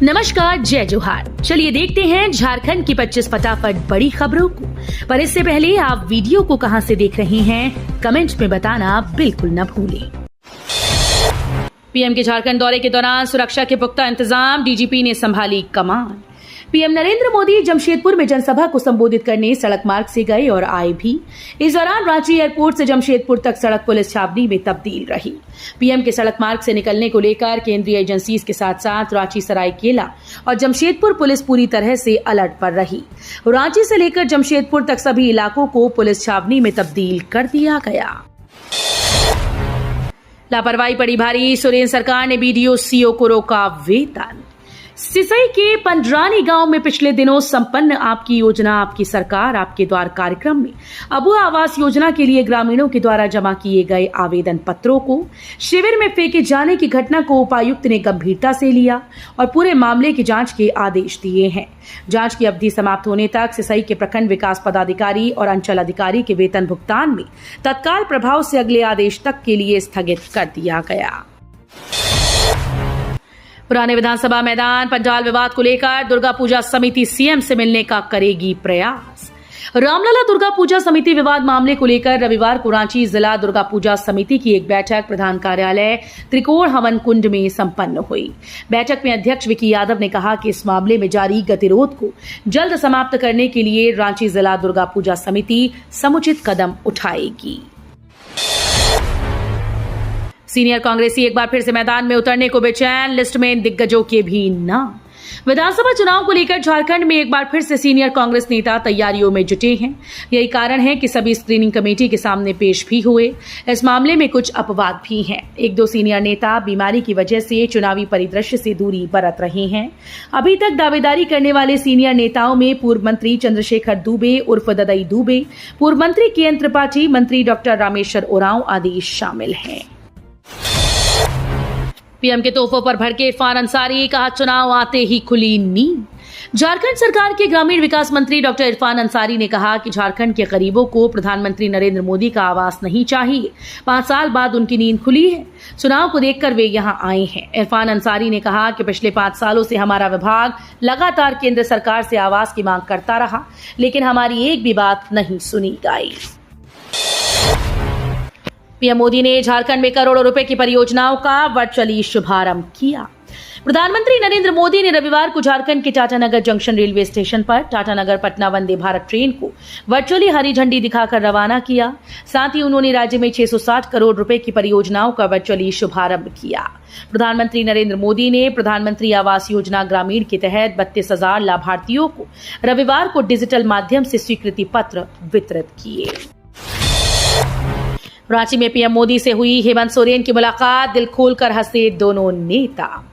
नमस्कार, जय जोहार। चलिए देखते हैं झारखंड की 25 फटाफट बड़ी खबरों को। पर इससे पहले आप वीडियो को कहां से देख रहे हैं, कमेंट में बताना बिल्कुल न भूलें। पीएम के झारखंड दौरे के दौरान सुरक्षा के पुख्ता इंतजाम, डीजीपी ने संभाली कमान। पीएम नरेंद्र मोदी जमशेदपुर में जनसभा को संबोधित करने सड़क मार्ग से गए और आए भी। इस दौरान रांची एयरपोर्ट से जमशेदपुर तक सड़क पुलिस छावनी में तब्दील रही। पीएम के सड़क मार्ग से निकलने को लेकर केंद्रीय एजेंसीज के साथ साथ रांची, सरायकेला और जमशेदपुर पुलिस पूरी तरह से अलर्ट पर रही। रांची से लेकर जमशेदपुर तक सभी इलाकों को पुलिस छावनी में तब्दील कर दिया गया। लापरवाही पड़ी भारी, सुरेंद्र सरकार ने बीडीओ सीओ को रोका वेतन। सिसई के पंडरानी गांव में पिछले दिनों संपन्न आपकी योजना आपकी सरकार आपके द्वार कार्यक्रम में अबू आवास योजना के लिए ग्रामीणों के द्वारा जमा किए गए आवेदन पत्रों को शिविर में फेंके जाने की घटना को उपायुक्त ने गंभीरता से लिया और पूरे मामले की जांच के आदेश दिए हैं। जांच की अवधि समाप्त होने तक सिसई के प्रखंड विकास पदाधिकारी और अंचल अधिकारी के वेतन भुगतान में तत्काल प्रभाव से अगले आदेश तक के लिए स्थगित कर दिया गया। पुराने विधानसभा मैदान पंडाल विवाद को लेकर दुर्गा पूजा समिति सीएम से मिलने का करेगी प्रयास। रामलला दुर्गा पूजा समिति विवाद मामले को लेकर रविवार को रांची जिला दुर्गा पूजा समिति की एक बैठक प्रधान कार्यालय त्रिकोण हवन कुंड में संपन्न हुई। बैठक में अध्यक्ष विकी यादव ने कहा कि इस मामले में जारी गतिरोध को जल्द समाप्त करने के लिए रांची जिला दुर्गा पूजा समिति समुचित कदम उठाएगी। सीनियर कांग्रेसी एक बार फिर से मैदान में उतरने को बेचैन, लिस्ट में दिग्गजों के भी नाम। विधानसभा चुनाव को लेकर झारखंड में एक बार फिर से सीनियर कांग्रेस नेता तैयारियों में जुटे हैं। यही कारण है कि सभी स्क्रीनिंग कमेटी के सामने पेश भी हुए। इस मामले में कुछ अपवाद भी हैं। एक दो सीनियर नेता बीमारी की वजह से चुनावी परिदृश्य से दूरी बरत रहे हैं। अभी तक दावेदारी करने वाले सीनियर नेताओं में पूर्व मंत्री चंद्रशेखर दुबे उर्फ ददई दुबे, पूर्व मंत्री के.एन. त्रिपाठी, मंत्री डॉक्टर रामेश्वर उरांव आदि शामिल हैं। पीएम के तोहफों पर भड़के इरफान अंसारी, कहा चुनाव आते ही खुली नींद। झारखंड सरकार के ग्रामीण विकास मंत्री डॉक्टर इरफान अंसारी ने कहा कि झारखंड के गरीबों को प्रधानमंत्री नरेंद्र मोदी का आवास नहीं चाहिए। 5 साल बाद उनकी नींद खुली है। चुनाव को देखकर वे यहां आए हैं। इरफान अंसारी ने कहा कि पिछले 5 सालों से हमारा विभाग लगातार केंद्र सरकार से आवास की मांग करता रहा, लेकिन हमारी एक भी बात नहीं सुनी गई। पीएम मोदी ने झारखंड में करोड़ों रुपए की परियोजनाओं का वर्चुअली शुभारंभ किया। प्रधानमंत्री नरेंद्र मोदी ने रविवार को झारखंड के टाटानगर जंक्शन रेलवे स्टेशन पर टाटानगर पटना वंदे भारत ट्रेन को वर्चुअली हरी झंडी दिखाकर रवाना किया। साथ ही उन्होंने राज्य में 660 करोड़ रुपए की परियोजनाओं का वर्चुअली शुभारंभ किया। प्रधानमंत्री नरेंद्र मोदी ने प्रधानमंत्री आवास योजना ग्रामीण के तहत 32,000 लाभार्थियों को रविवार को डिजिटल माध्यम से स्वीकृति पत्र वितरित किए। रांची में पीएम मोदी से हुई हेमंत सोरेन की मुलाकात, दिल खोलकर हंसे दोनों नेता।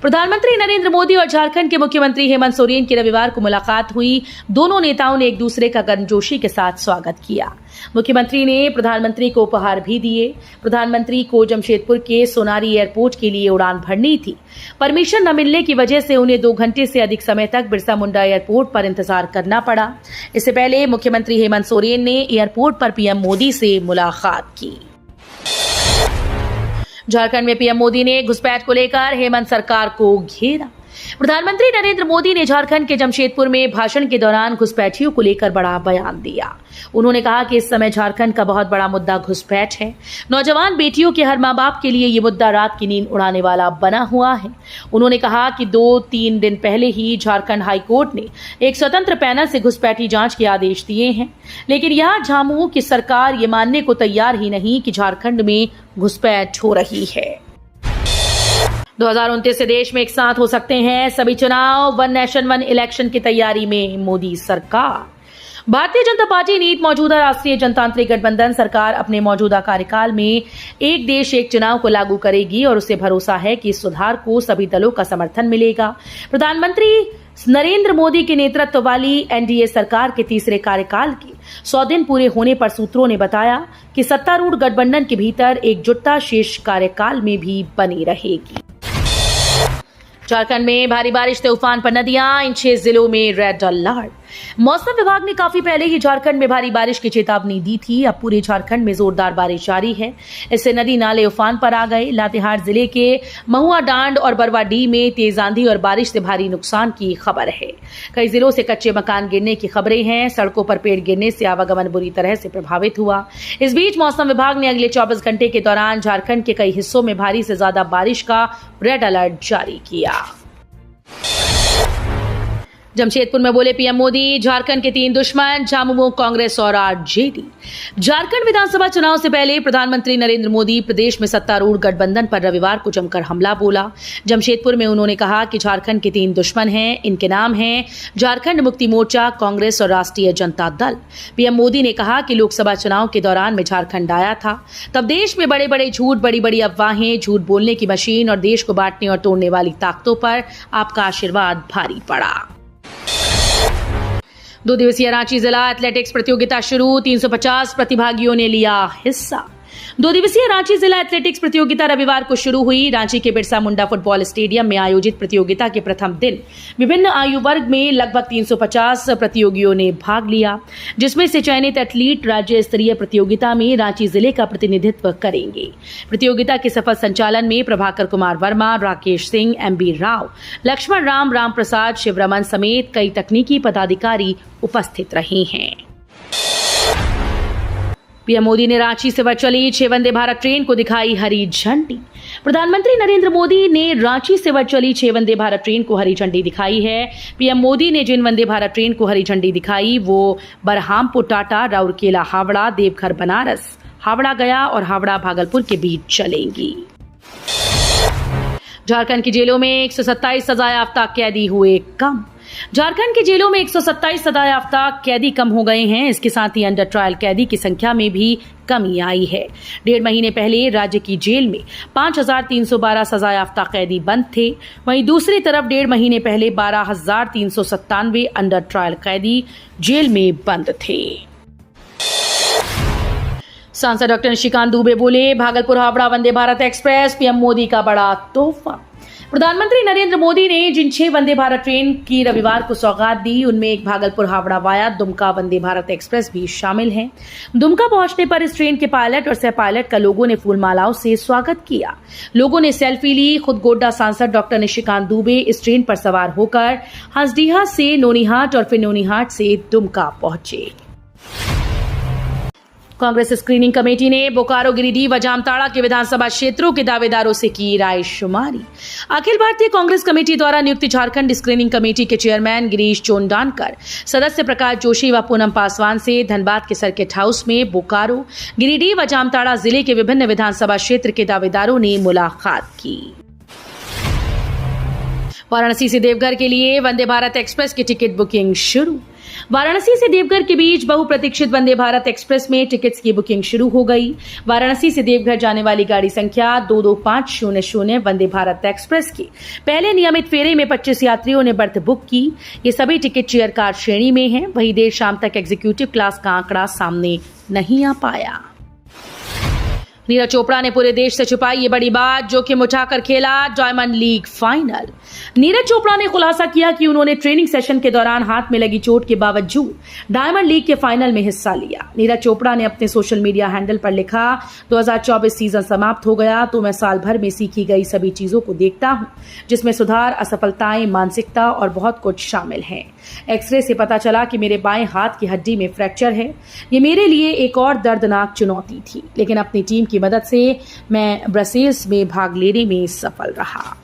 प्रधानमंत्री नरेंद्र मोदी और झारखंड के मुख्यमंत्री हेमंत सोरेन की रविवार को मुलाकात हुई। दोनों नेताओं ने एक दूसरे का गर्मजोशी के साथ स्वागत किया। मुख्यमंत्री ने प्रधानमंत्री को उपहार भी दिए। प्रधानमंत्री को जमशेदपुर के सोनारी एयरपोर्ट के लिए उड़ान भरनी थी। परमिशन न मिलने की वजह से उन्हें 2 घंटे से अधिक समय तक बिरसा मुंडा एयरपोर्ट पर इंतजार करना पड़ा। इससे पहले मुख्यमंत्री हेमंत सोरेन ने एयरपोर्ट पर पीएम मोदी से मुलाकात की। झारखंड में पीएम मोदी ने घुसपैठ को लेकर हेमंत सरकार को घेरा। प्रधानमंत्री नरेंद्र मोदी ने झारखंड के जमशेदपुर में भाषण के दौरान घुसपैठियों को लेकर बड़ा बयान दिया। उन्होंने कहा कि इस समय झारखंड का बहुत बड़ा मुद्दा घुसपैठ है। नौजवान बेटियों के हर माँ बाप के लिए ये मुद्दा रात की नींद उड़ाने वाला बना हुआ है। उन्होंने कहा कि 2-3 दिन पहले ही झारखंड हाईकोर्ट ने एक स्वतंत्र पैनल से घुसपैठी जांच के आदेश दिए हैं, लेकिन यहाँ झामुमो की सरकार ये मानने को तैयार ही नहीं कि झारखंड में घुसपैठ हो रही है। 2029 से देश में एक साथ हो सकते हैं सभी चुनाव, 1 नेशन 1 इलेक्शन की तैयारी में मोदी सरकार। भारतीय जनता पार्टी नीत मौजूदा राष्ट्रीय जनतांत्रिक गठबंधन सरकार अपने मौजूदा कार्यकाल में एक देश एक चुनाव को लागू करेगी और उसे भरोसा है कि इस सुधार को सभी दलों का समर्थन मिलेगा। प्रधानमंत्री नरेंद्र मोदी के नेतृत्व वाली एनडीए सरकार के तीसरे कार्यकाल के 100 दिन पूरे होने पर सूत्रों ने बताया कि सत्तारूढ़ गठबंधन के भीतर एकजुटता शेष कार्यकाल में भी बनी रहेगी। झारखंड में भारी बारिश से उफान पर नदियां, इन 6 जिलों में रेड अलर्ट। मौसम विभाग ने काफी पहले ही झारखंड में भारी बारिश की चेतावनी दी थी। अब पूरे झारखंड में जोरदार बारिश जारी है। इससे नदी नाले उफान पर आ गए। लातेहार जिले के महुआ डांड और बरवाडीह में तेज आंधी और बारिश से भारी नुकसान की खबर है। कई जिलों से कच्चे मकान गिरने की खबरें हैं। सड़कों पर पेड़ गिरने से आवागमन बुरी तरह से प्रभावित हुआ। इस बीच मौसम विभाग ने अगले 24 घंटे के दौरान झारखंड के कई हिस्सों में भारी से ज्यादा बारिश का रेड अलर्ट जारी किया। जमशेदपुर में बोले पीएम मोदी, झारखंड के 3 दुश्मन झामुमो, कांग्रेस और आरजेडी। झारखंड विधानसभा चुनाव से पहले प्रधानमंत्री नरेंद्र मोदी प्रदेश में सत्तारूढ़ गठबंधन पर रविवार को जमकर हमला बोला। जमशेदपुर में उन्होंने कहा कि झारखंड के 3 दुश्मन हैं। इनके नाम हैं झारखंड मुक्ति मोर्चा, कांग्रेस और राष्ट्रीय जनता दल। पीएम मोदी ने कहा कि लोकसभा चुनाव के दौरान मैं झारखंड आया था, तब देश में बड़े बड़े झूठ, बड़ी बड़ी अफवाहें, झूठ बोलने की मशीन और देश को बांटने और तोड़ने वाली ताकतों पर आपका आशीर्वाद भारी पड़ा। 2 दिवसीय रांची जिला एथलेटिक्स प्रतियोगिता शुरू, 350 प्रतिभागियों ने लिया हिस्सा। 2 दिवसीय रांची जिला एथलेटिक्स प्रतियोगिता रविवार को शुरू हुई। रांची के बिरसा मुंडा फुटबॉल स्टेडियम में आयोजित प्रतियोगिता के प्रथम दिन विभिन्न आयु वर्ग में लगभग 350 प्रतियोगियों ने भाग लिया, जिसमें से चयनित एथलीट राज्य स्तरीय प्रतियोगिता में रांची जिले का प्रतिनिधित्व करेंगे। प्रतियोगिता के सफल संचालन में प्रभाकर कुमार वर्मा, राकेश सिंह, एमबी राव, लक्ष्मण राम, राम प्रसाद, शिवरमन समेत कई तकनीकी पदाधिकारी उपस्थित रहे हैं। पीएम मोदी ने रांची से चली 6 वंदे भारत ट्रेन को दिखाई हरी झंडी। प्रधानमंत्री नरेंद्र मोदी ने रांची से चली 6 वंदे भारत ट्रेन को हरी झंडी दिखाई है। पीएम मोदी ने जिन वंदे भारत ट्रेन को हरी झंडी दिखाई वो बरहामपुर टाटा, राउरकेला हावड़ा, देवघर बनारस, हावड़ा गया और हावड़ा भागलपुर के बीच चलेंगी। झारखंड की जेलों में 127 सजायाफ्ता कैदी हुए कम। झारखंड के जेलों में 127 सजायाफ्ता कैदी कम हो गए हैं। इसके साथ ही अंडर ट्रायल कैदी की संख्या में भी कमी आई है। 1.5 महीने पहले राज्य की जेल में 5312 सजायाफ्ता कैदी बंद थे। वहीं दूसरी तरफ 1.5 महीने पहले 12397 अंडर ट्रायल कैदी जेल में बंद थे। सांसद डॉक्टर निशिकांत दुबे बोले, भागलपुर हावड़ा वंदे भारत एक्सप्रेस पीएम मोदी का बड़ा तोहफा। प्रधानमंत्री नरेंद्र मोदी ने जिन 6 वंदे भारत ट्रेन की रविवार को सौगात दी, उनमें एक भागलपुर हावड़ा वाया दुमका वंदे भारत एक्सप्रेस भी शामिल है। दुमका पहुंचने पर इस ट्रेन के पायलट और सह पायलट का लोगों ने फूलमालाओं से स्वागत किया। लोगों ने सेल्फी ली। खुद गोड्डा सांसद डॉक्टर निशिकांत दुबे इस ट्रेन पर सवार होकर हंसडीहा से नोनीहाट और फिर नोनीहाट से दुमका पहुंचे। कांग्रेस स्क्रीनिंग कमेटी ने बोकारो, गिरिडीह व जामताड़ा के विधानसभा क्षेत्रों के दावेदारों से की रायशुमारी। अखिल भारतीय कांग्रेस कमेटी द्वारा नियुक्त झारखंड स्क्रीनिंग कमेटी के चेयरमैन गिरीश चोंडानकर, सदस्य प्रकाश जोशी व पूनम पासवान से धनबाद के सर्किट हाउस में बोकारो, गिरिडीह व जामताड़ा जिले के विभिन्न विधानसभा क्षेत्र के दावेदारों ने मुलाकात की। वाराणसी से देवघर के लिए वंदे भारत एक्सप्रेस की टिकट बुकिंग शुरू। वाराणसी से देवघर के बीच बहुप्रतीक्षित वंदे भारत एक्सप्रेस में टिकट्स की बुकिंग शुरू हो गई। वाराणसी से देवघर जाने वाली गाड़ी संख्या 22500 वंदे भारत एक्सप्रेस के पहले नियमित फेरे में 25 यात्रियों ने बर्थ बुक की। ये सभी टिकट चेयर कार श्रेणी में हैं। वहीं देर शाम तक एग्जीक्यूटिव क्लास का आंकड़ा सामने नहीं आ पाया। नीरज चोपड़ा ने पूरे देश से छुपाई ये बड़ी बात, जोखिम उठाकर खेला diamond league final. Neeraj Chopra ने खुलासा किया कि उन्होंने ट्रेनिंग सेशन के दौरान हाथ में लगी चोट के बावजूद डायमंड लीग के फाइनल में हिस्सा लिया। नीरज चोपड़ा ने अपने सोशल मीडिया हैंडल पर लिखा, 2024 सीजन समाप्त हो गया तो मैं साल भर में सीखी गई सभी चीजों को देखता हूं, जिसमें सुधार, असफलताएं, मानसिकता और बहुत कुछ शामिल है। एक्सरे से पता चला कि मेरे बाएं हाथ की हड्डी में फ्रैक्चर है। ये मेरे लिए एक और दर्दनाक चुनौती थी, लेकिन अपनी टीम की मदद से मैं ब्रसेल्स में भाग लेने में सफल रहा।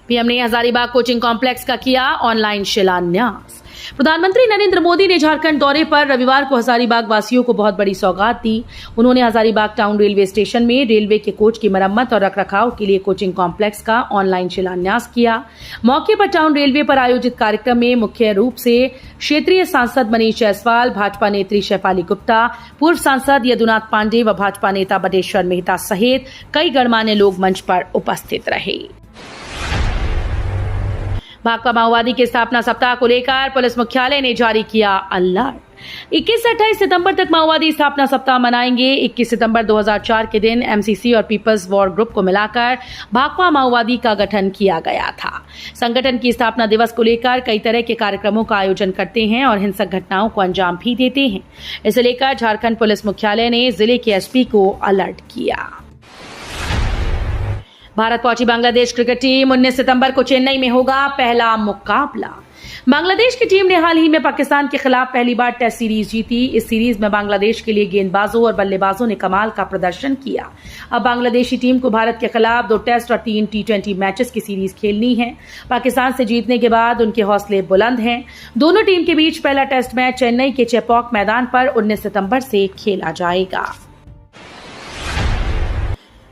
पीएम ने हजारीबाग कोचिंग कॉम्प्लेक्स का किया ऑनलाइन शिलान्यास। प्रधानमंत्री नरेंद्र मोदी ने झारखंड दौरे पर रविवार को हजारीबाग वासियों को बहुत बड़ी सौगात दी। उन्होंने हजारीबाग टाउन रेलवे स्टेशन में रेलवे के कोच की मरम्मत और रखरखाव के लिए कोचिंग कॉम्प्लेक्स का ऑनलाइन शिलान्यास किया। मौके पर टाउन रेलवे पर आयोजित कार्यक्रम में मुख्य रूप से क्षेत्रीय सांसद मनीष जायसवाल, भाजपा नेत्री शेफाली गुप्ता, पूर्व सांसद यदुनाथ पांडे व भाजपा नेता बटेश्वर मेहता सहित कई गणमान्य लोग मंच पर उपस्थित रहे। भाकपा माओवादी के स्थापना सप्ताह को लेकर पुलिस मुख्यालय ने जारी किया अलर्ट। 21 से 28 सितंबर तक माओवादी स्थापना सप्ताह मनाएंगे। 21 सितंबर 2004 के दिन एमसीसी और पीपल्स वॉर ग्रुप को मिलाकर भाकपा माओवादी का गठन किया गया था। संगठन की स्थापना दिवस को लेकर कई तरह के कार्यक्रमों का आयोजन करते हैं और हिंसक घटनाओं को अंजाम भी देते हैं। इसे लेकर झारखंड पुलिस मुख्यालय ने जिले के एसपी को अलर्ट किया। भारत पहुंची बांग्लादेश क्रिकेट टीम। 19 सितंबर को चेन्नई में होगा पहला मुकाबला। बांग्लादेश की टीम ने हाल ही में पाकिस्तान के खिलाफ पहली बार टेस्ट सीरीज जीती। इस सीरीज में बांग्लादेश के लिए गेंदबाजों और बल्लेबाजों ने कमाल का प्रदर्शन किया। अब बांग्लादेशी टीम को भारत के खिलाफ 2 टेस्ट और 3 टी20 मैचेस की सीरीज खेलनी है। पाकिस्तान से जीतने के बाद उनके हौसले बुलंद हैं। दोनों टीम के बीच पहला टेस्ट मैच चेन्नई के चेपॉक मैदान पर 19 सितंबर से खेला जाएगा।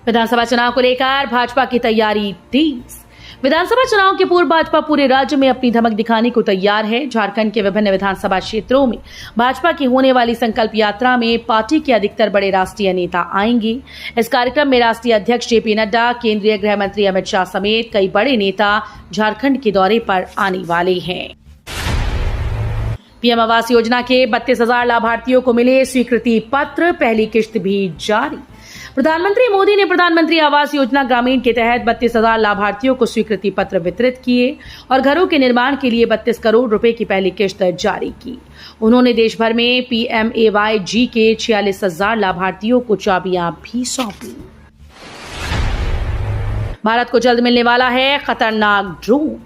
विधानसभा चुनाव को लेकर भाजपा की तैयारी तेज। विधानसभा चुनाव के पूर्व भाजपा पूरे राज्य में अपनी धमक दिखाने को तैयार है। झारखंड के विभिन्न विधानसभा क्षेत्रों में भाजपा की होने वाली संकल्प यात्रा में पार्टी के अधिकतर बड़े राष्ट्रीय नेता आएंगे। इस कार्यक्रम में राष्ट्रीय अध्यक्ष जेपी नड्डा, केंद्रीय गृह मंत्री अमित शाह समेत कई बड़े नेता झारखंड के दौरे पर आने वाले हैं। पीएम आवास योजना के 32,000 लाभार्थियों को मिले स्वीकृति पत्र, पहली किश्त भी जारी। प्रधानमंत्री मोदी ने प्रधानमंत्री आवास योजना ग्रामीण के तहत 32,000 लाभार्थियों को स्वीकृति पत्र वितरित किए और घरों के निर्माण के लिए 32 करोड़ रुपए की पहली किश्त जारी की। उन्होंने देश भर में PMAY-G के 46,000 लाभार्थियों को चाबियां भी सौंपी। भारत को जल्द मिलने वाला है खतरनाक ड्रोन।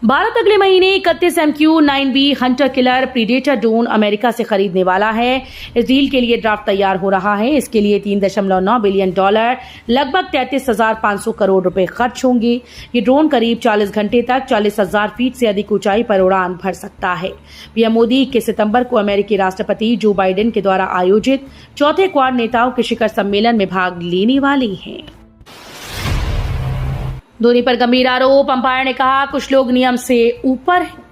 भारत अगले महीने 31 MQ-9B Hunter killer predator drone America से खरीदने वाला है। इस डील के लिए ड्राफ्ट तैयार हो रहा है। इसके लिए $3.9 बिलियन, लगभग 33,500 करोड़ रुपए खर्च होंगे। ये ड्रोन करीब 40 घंटे तक 40,000 फीट से अधिक ऊंचाई पर उड़ान भर सकता है। पीएम मोदी 21 सितंबर को अमेरिकी राष्ट्रपति जो बाइडेन के द्वारा आयोजित चौथे क्वाड नेताओं के शिखर सम्मेलन में भाग लेने वाले हैं। धोनी पर गंभीर आरोप, अंपायर ने कहा कुछ लोग नियम से ऊपर हैं।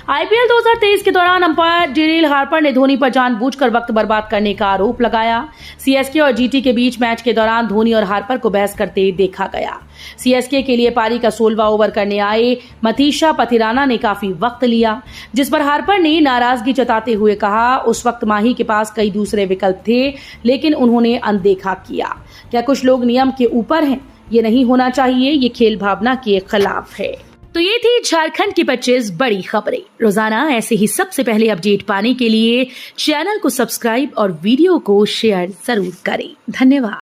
आईपीएल 2023 के दौरान अंपायर डेरिल हार्पर ने धोनी पर जानबूझकर वक्त बर्बाद करने का आरोप लगाया। सीएसके और जीटी के बीच मैच के दौरान धोनी और हार्पर को बहस करते देखा गया। सीएसके के लिए पारी का 16वां ओवर करने आए मथीशा पथिराना ने काफी वक्त लिया, जिस पर हार्पर ने नाराजगी जताते हुए कहा उस वक्त माही के पास कई दूसरे विकल्प थे, लेकिन उन्होंने अनदेखा किया। क्या कुछ लोग नियम के ऊपर हैं? ये नहीं होना चाहिए, ये खेल भावना के खिलाफ है। तो ये थी झारखंड की 25 बड़ी खबरें। रोजाना ऐसे ही सबसे पहले अपडेट पाने के लिए चैनल को सब्सक्राइब और वीडियो को शेयर जरूर करें। धन्यवाद।